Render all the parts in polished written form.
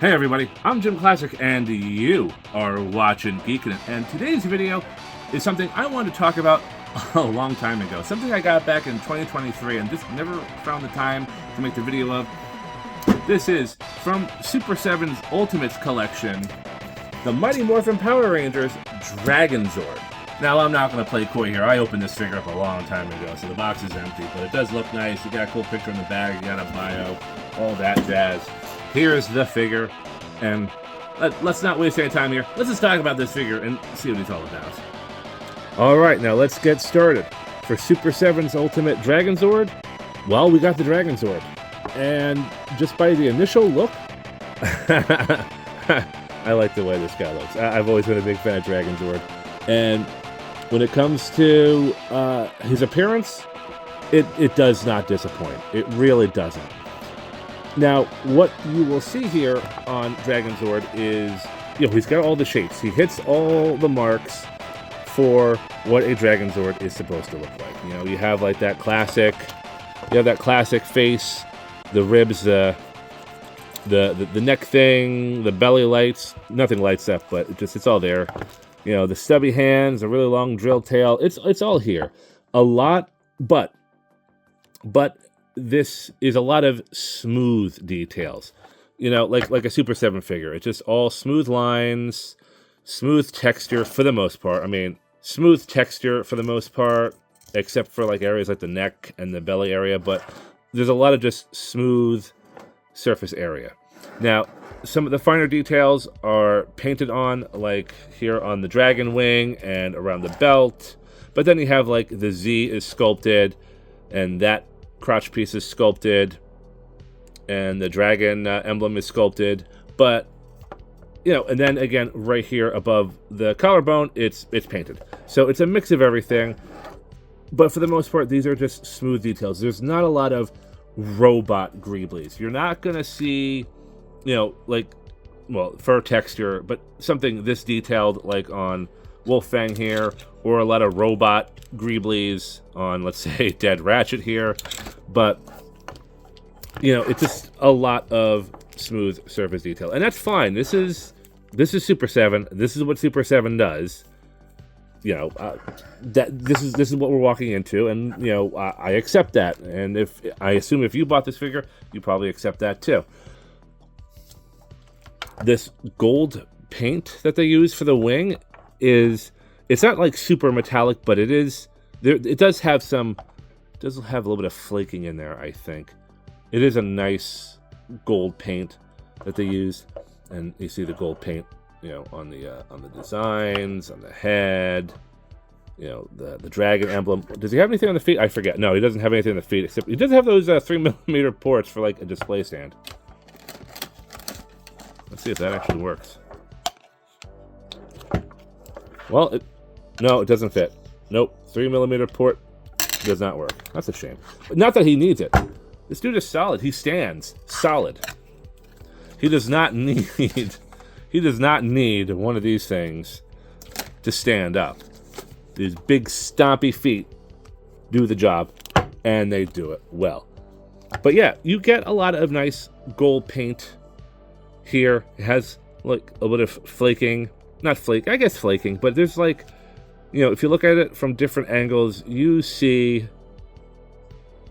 Hey everybody, I'm JimClassic and you are watching Geekin, and today's video is something I wanted to talk about a long time ago. Something I got back in 2023 and just never found the time to make the video of. This is from Super7's Ultimates collection, the Mighty Morphin Power Rangers Dragon Zord. Now, I'm not going to play coy here. I opened this figure up a long time ago, so the box is empty, but it does look nice. You got a cool picture in the bag, you got a bio, all that jazz. Here's the figure, and let's not waste any time here. Let's just talk about this figure and see what it's all about. Alright, now let's get started. For Super7's Ultimate Dragon Zord, well, we got the Dragon Zord. And just by the initial look, I like the way this guy looks. I've always been a big fan of Dragon Zord. And when it comes to his appearance, it does not disappoint. It really doesn't. Now, what you will see here on Dragon Zord is, he's got all the shapes. He hits all the marks for what a Dragon Zord is supposed to look like. You have like that classic, face, the ribs, the neck thing, the belly lights. Nothing lights up, but it's all there. The stubby hands, a really long drill tail. It's all here. A lot, but this is a lot of smooth details. Like a Super7 figure. It's just all smooth lines, smooth texture for the most part. I mean, smooth texture for the most part, except for like areas like the neck and the belly area, but there's a lot of just smooth surface area. Now, some of the finer details are painted on, like here on the dragon wing and around the belt, but then you have like the Z is sculpted, and that crotch piece is sculpted, and the dragon emblem is sculpted, but and then again right here above the collarbone it's painted. So it's a mix of everything, but for the most part these are just smooth details. There's not a lot of robot greeblies. You're not gonna see fur texture, but something this detailed like on Wolfang here, or a lot of robot greeblies on, let's say, Dead Ratchet here. But it's just a lot of smooth surface detail, and that's fine. This is Super7. This is what Super7 does. This is what we're walking into, and I accept that. And I assume if you bought this figure, you probably accept that too. This gold paint that they use for the wing it's not like super metallic, but it is there. It does have a little bit of flaking in there. I think it is a nice gold paint that they use, and you see the gold paint on the designs, on the head, the dragon emblem. Does he have anything on the feet? I forget. No, he doesn't have anything on the feet, except he does have those 3mm ports for like a display stand. Let's see if that actually works. Well, no, it doesn't fit. Nope, 3mm port does not work. That's a shame. But not that he needs it. This dude is solid. He stands solid. He does not need one of these things to stand up. These big stompy feet do the job, and they do it well. But yeah, you get a lot of nice gold paint here. It has like a bit of flaking. Not flake, I guess flaking, but there's like, if you look at it from different angles, you see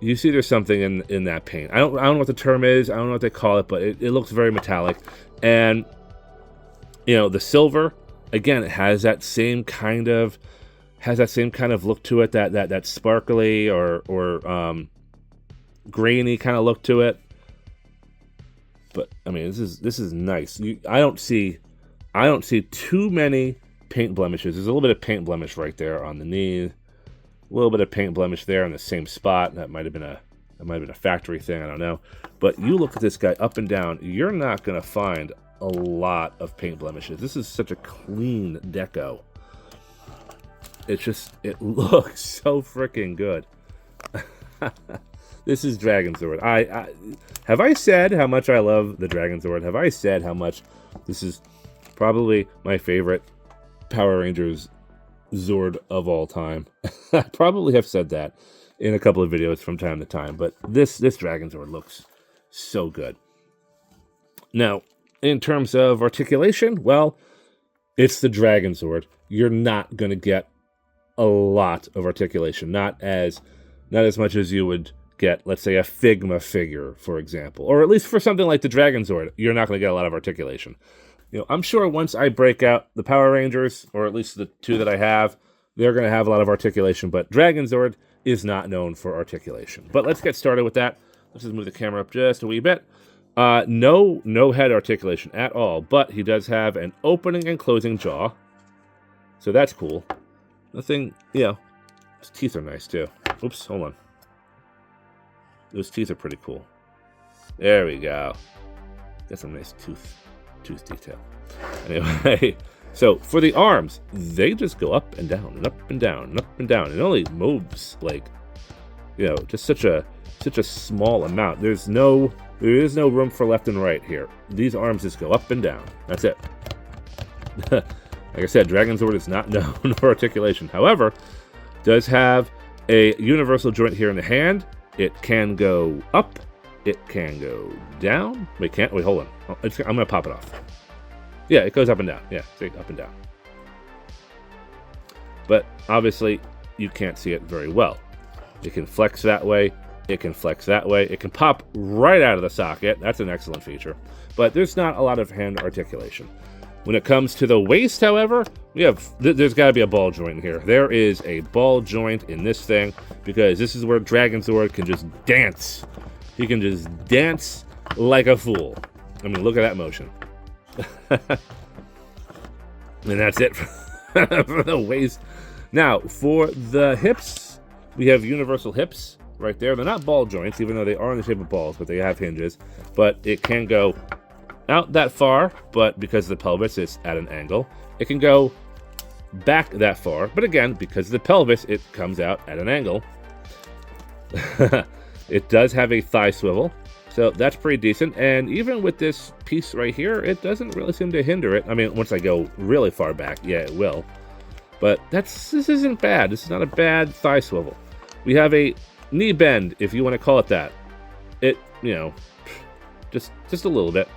there's something in that paint. I don't know what the term is. I don't know what they call it, but it looks very metallic. And the silver, again, it has that same kind of look to it, that sparkly or grainy kind of look to it. But I mean, this is nice. I don't see too many paint blemishes. There's a little bit of paint blemish right there on the knee. A little bit of paint blemish there in the same spot. That might have been a factory thing. I don't know. But you look at this guy up and down. You're not gonna find a lot of paint blemishes. This is such a clean deco. It looks so freaking good. This is Dragon Zord. Have I said how much I love the Dragon Zord? Have I said how much this is probably my favorite Power Rangers Zord of all time? I probably have said that in a couple of videos from time to time, but this Dragon Zord looks so good. Now, in terms of articulation, well, it's the Dragon Zord. You're not going to get a lot of articulation. Not as much as you would get, let's say, a Figma figure, for example. Or at least for something like the Dragon Zord, you're not going to get a lot of articulation. You know, I'm sure once I break out the Power Rangers, or at least the two that I have, they're going to have a lot of articulation. But Dragon Zord is not known for articulation. But let's get started with that. Let's just move the camera up just a wee bit. No head articulation at all, but he does have an opening and closing jaw. So that's cool. Nothing, you know, his teeth are nice too. Oops, hold on. Those teeth are pretty cool. There we go. Got some nice tooth detail. Anyway, so for the arms, they just go up and down and up and down and up and down. It only moves like, you know, just such a small amount. There is no room for left and right here. These arms just go up and down. That's it. Like I said, Dragon Zord is not known for articulation. However, does have a universal joint here in the hand. It can go up. It can go down. Wait, hold on. I'm going to pop it off. Yeah, it goes up and down. Yeah, see, up and down. But obviously, you can't see it very well. It can flex that way. It can flex that way. It can pop right out of the socket. That's an excellent feature. But there's not a lot of hand articulation. When it comes to the waist, however, there's got to be a ball joint here. There is a ball joint in this thing because this is where Dragon Zord can just dance. He can just dance like a fool. I mean, look at that motion. And that's it for the waist. Now, for the hips, we have universal hips right there. They're not ball joints, even though they are in the shape of balls, but they have hinges. But it can go out that far, but because of the pelvis, it's at an angle. It can go back that far, but again, because of the pelvis, it comes out at an angle. It does have a thigh swivel, so that's pretty decent. And even with this piece right here, it doesn't really seem to hinder it. I mean, once I go really far back, yeah, it will. But this isn't bad. This is not a bad thigh swivel. We have a knee bend, if you want to call it that. It, you know, just a little bit.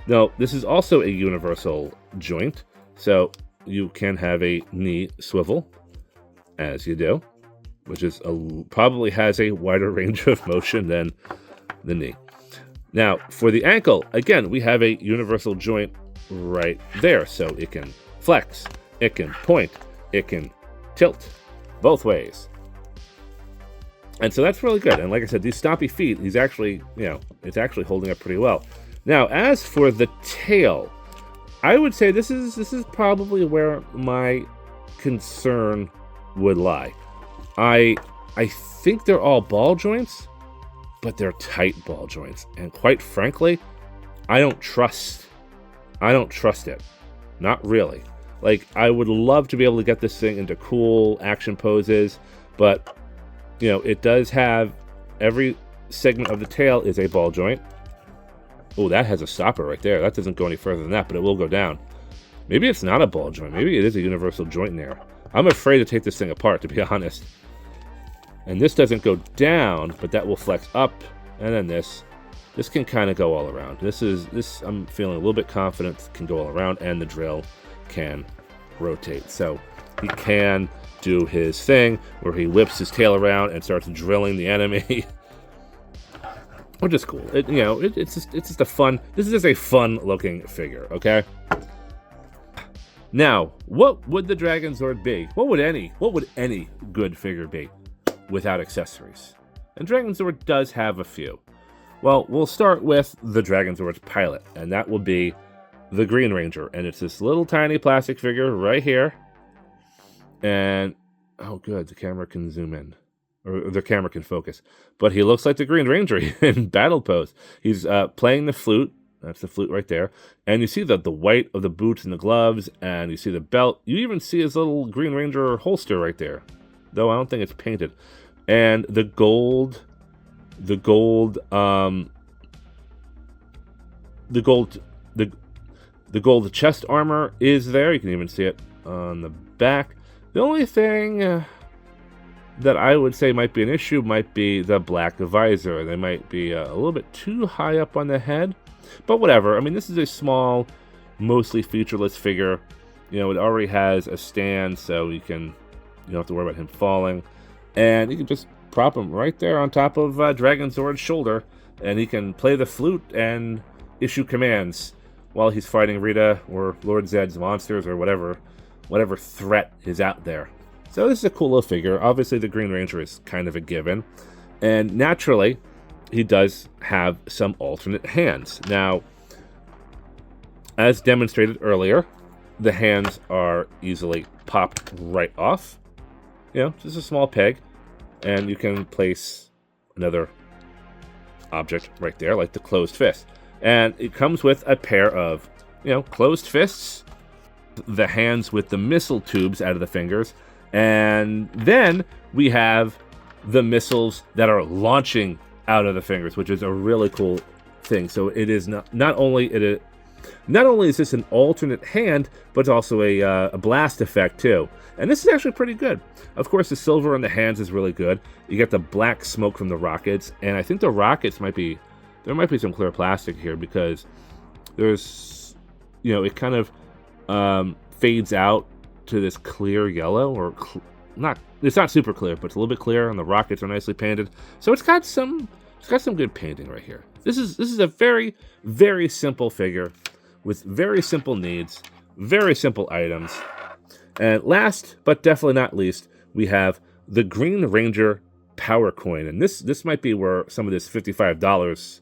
No, this is also a universal joint, so you can have a knee swivel, as you do, which is probably has a wider range of motion than the knee. Now, for the ankle, again, we have a universal joint right there, so it can flex, it can point, it can tilt both ways. And so that's really good. And like I said, these stompy feet, he's actually, you know, it's actually holding up pretty well. Now, as for the tail, I would say this is probably where my concern would lie. I think they're all ball joints, but they're tight ball joints. And quite frankly, I don't trust it. Not really. Like, I would love to be able to get this thing into cool action poses, but, you know, it does have every segment of the tail is a ball joint. Oh, that has a stopper right there. That doesn't go any further than that, but it will go down. Maybe it's not a ball joint. Maybe it is a universal joint in there. I'm afraid to take this thing apart, to be honest. And this doesn't go down, but that will flex up. And then this can kind of go all around. This I'm feeling a little bit confident can go all around, and the drill can rotate. So he can do his thing where he whips his tail around and starts drilling the enemy. Which is cool. It's just a fun. This is just a fun-looking figure. Okay. Now, what would the Dragon Zord be? What would any good figure be without accessories? And Dragon Zord does have a few. Well, we'll start with the Dragon Zord's pilot, and that will be the Green Ranger. And it's this little tiny plastic figure right here. And oh, good, the camera can zoom in. Or the camera can focus. But he looks like the Green Ranger in battle pose. He's playing the flute. That's the flute right there. And you see the white of the boots and the gloves, and you see the belt. You even see his little Green Ranger holster right there. Though I don't think it's painted. And the gold chest armor is there. You can even see it on the back. The only thing that I would say might be an issue might be the black visor. They might be a little bit too high up on the head. But whatever. I mean, this is a small, mostly featureless figure. You know, it already has a stand, so you don't have to worry about him falling. And you can just prop him right there on top of Dragon Zord's shoulder, and he can play the flute and issue commands while he's fighting Rita or Lord Zed's monsters or whatever threat is out there. So this is a cool little figure. Obviously, the Green Ranger is kind of a given. And naturally, he does have some alternate hands. Now, as demonstrated earlier, the hands are easily popped right off. You know, just a small peg. And you can place another object right there, like the closed fist. And it comes with a pair of, you know, closed fists, the hands with the missile tubes out of the fingers, and then we have the missiles that are launching out of the fingers, which is a really cool thing. So it is not only is this an alternate hand, but it's also a blast effect too. And this is actually pretty good. Of course, the silver on the hands is really good. You get the black smoke from the rockets, and I think the rockets there might be some clear plastic here, because there's, you know, it kind of fades out to this clear yellow, or it's not super clear, but it's a little bit clear, and the rockets are nicely painted. So it's got some good painting right here. This is a very, very simple figure with very simple needs, very simple items. And last, but definitely not least, we have the Green Ranger Power Coin. And this might be where some of this $55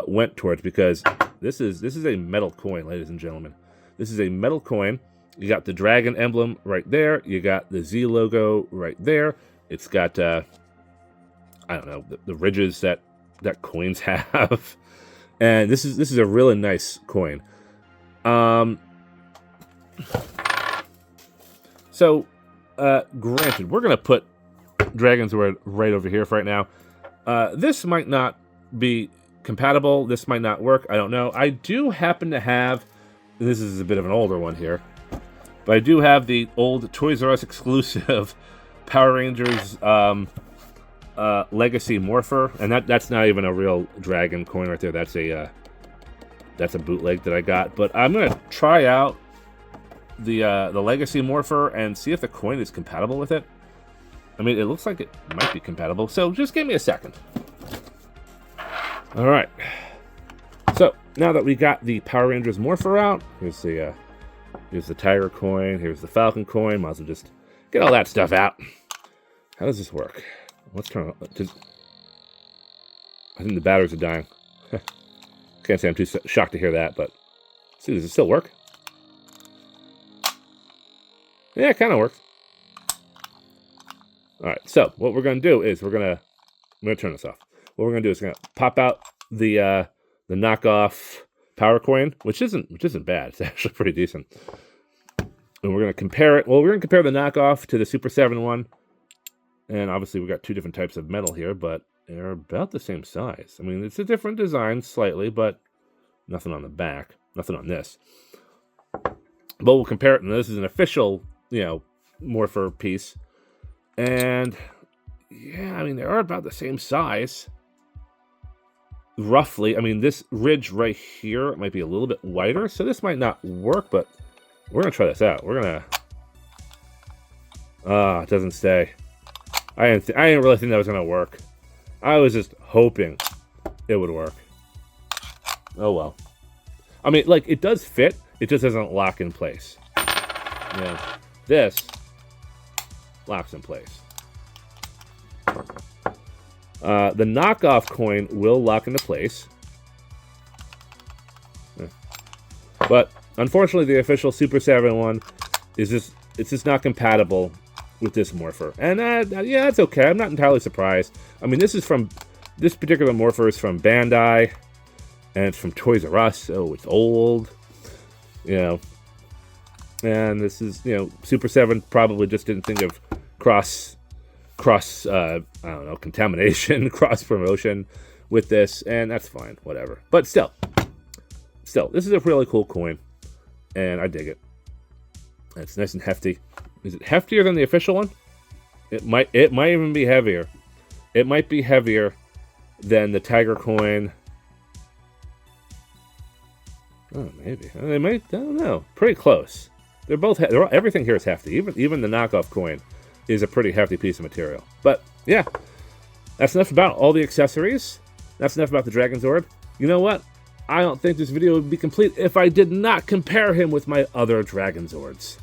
went towards, because this is a metal coin, ladies and gentlemen. This is a metal coin. You got the dragon emblem right there. You got the Z logo right there. It's got I don't know, the ridges that coins have. And this is a really nice coin. So granted, we're gonna put Dragon Zord right over here for right now. This might not be compatible. This might not work. I don't know. I do happen to have, this is a bit of an older one here, but I do have the old Toys R Us exclusive Power Rangers Legacy Morpher, and that's not even a real dragon coin right there. That's a bootleg that I got. But I'm gonna try out the Legacy Morpher and see if the coin is compatible with it. I mean, it looks like it might be compatible, so just give me a second. All right. So now that we got the Power Rangers Morpher out, here's the Tiger coin, here's the Falcon coin. Might as well just get all that stuff out. How does this work? Let's turn it on. I think the batteries are dying. Can't say I'm too shocked to hear that, but see, does it still work? Yeah, it kind of works. All right, so what we're gonna do is I'm gonna turn this off. What we're gonna do is we're gonna pop out the knockoff power coin, which isn't bad. It's actually pretty decent. And we're gonna compare it. Well, we're gonna compare the knockoff to the Super7 one. And obviously we've got two different types of metal here, but they're about the same size. I mean, it's a different design slightly, but nothing on the back, nothing on this. But we'll compare it, and this is an official, you know, Morpher piece. And yeah, I mean, they are about the same size, roughly. I mean, this ridge right here might be a little bit wider, so this might not work, but we're gonna try this out. We're gonna, it doesn't stay. I didn't really think that was gonna work. I was just hoping it would work. Oh well. I mean, like, it does fit. It just doesn't lock in place. Yeah, this locks in place. The knockoff coin will lock into place. But unfortunately, the official Super7 one is just not compatible with this Morpher. And yeah, that's okay. I'm not entirely surprised. I mean, this particular Morpher is from Bandai, and it's from Toys R Us, so it's old, you know. And this is, you know, Super7 probably just didn't think of cross I don't know, contamination, cross promotion with this, and that's fine, whatever. But still, this is a really cool coin, and I dig it. It's nice and hefty. Is it heftier than the official one? It might even be heavier. It might be heavier than the Tiger coin Oh, maybe. They might, I don't know. Pretty close. They're both, everything here is hefty. Even the knockoff coin is a pretty hefty piece of material. But, yeah. That's enough about all the accessories. That's enough about the Dragon Zord. You know what? I don't think this video would be complete if I did not compare him with my other Dragon Zords.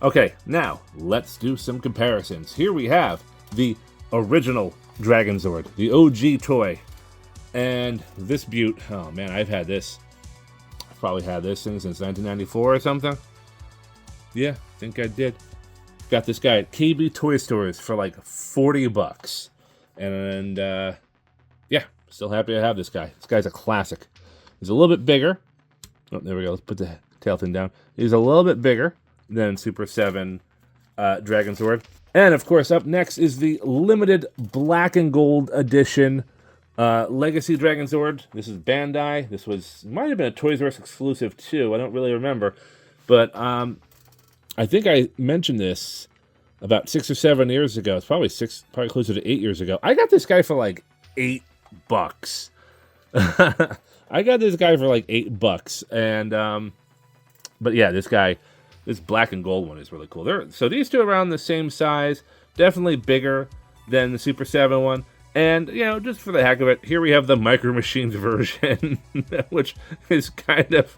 Okay, now, let's do some comparisons. Here we have the original Dragon Zord, the OG toy. And this beaut, oh man, I've had this. I've probably had this thing since 1994 or something. Yeah, I think I did. Got this guy at KB Toy Stores for like 40 bucks. And yeah, still happy to have this guy. This guy's a classic. He's a little bit bigger. Oh, there we go. Let's put the tail fin down. He's a little bit bigger than Super 7 Dragon Zord. And of course, up next is the limited black and gold edition Legacy Dragon Zord. This is Bandai. This might have been a Toys R Us exclusive too. I don't really remember. But I think I mentioned this about 6 or 7 years ago. It's probably closer to 8 years ago. I got this guy for like $8. I got this guy for like $8, and but yeah, this black and gold one is really cool. So these two are around the same size, definitely bigger than the Super 7 one. And you know, just for the heck of it, here we have the Micro Machines version, which is kind of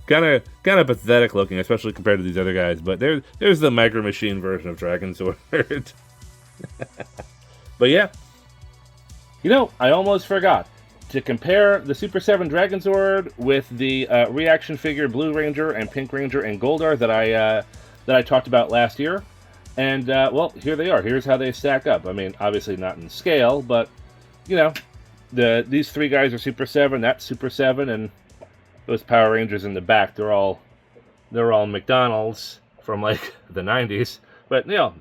pathetic looking, especially compared to these other guys. But there's the Micro Machine version of Dragon Zord. But yeah, you know, I almost forgot to compare the Super 7 Dragon Zord with the reaction figure Blue Ranger and Pink Ranger and Goldar that I talked about last year. And well, here they are. Here's how they stack up. I mean, obviously not in scale, but you know, these three guys are Super 7. That's Super 7, and those Power Rangers in the back, they're all McDonald's from like the 90s. But you know,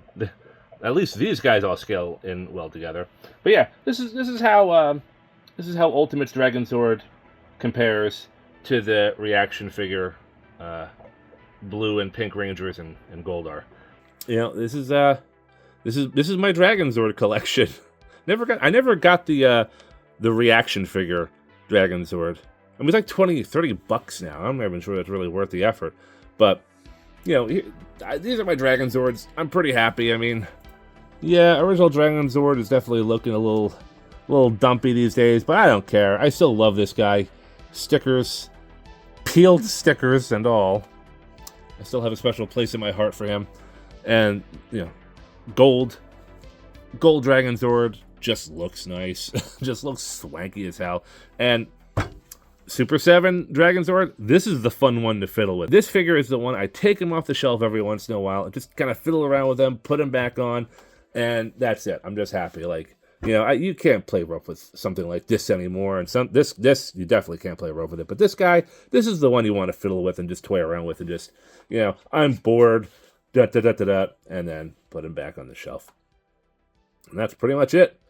at least these guys all scale in well together. But yeah, this is how Ultimate's Dragon Zord compares to the reaction figure Blue and Pink Rangers and Goldar. You know, this is my Dragon Zord collection. I never got the reaction figure Dragon Zord. I mean, it's like $20-$30 now. I'm not even sure that's really worth the effort. But you know, these are my Dragon Zords. I'm pretty happy. I mean, yeah, original Dragon Zord is definitely looking a little dumpy these days, but I don't care. I still love this guy. Stickers, peeled stickers and all. I still have a special place in my heart for him. And, you know, gold Dragon Zord just looks nice. Just looks swanky as hell. And Super 7 Dragon Zord, this is the fun one to fiddle with. This figure is the one I take him off the shelf every once in a while and just kind of fiddle around with them, put him back on, and that's it. I'm just happy. Like, you know, you can't play rough with something like this anymore, and this you definitely can't play rough with it. But this guy, this is the one you want to fiddle with and just toy around with and just, you know, I'm bored, and then put him back on the shelf. And that's pretty much it.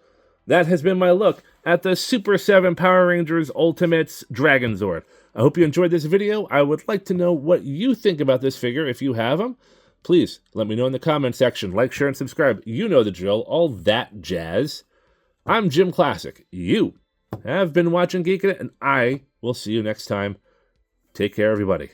That has been my look at the Super 7 Power Rangers Ultimates Dragon Zord. I hope you enjoyed this video. I would like to know what you think about this figure if you have him. Please let me know in the comment section. Like, share, and subscribe. You know the drill. All that jazz. I'm JimClassic. You have been watching Geekin, and I will see you next time. Take care, everybody.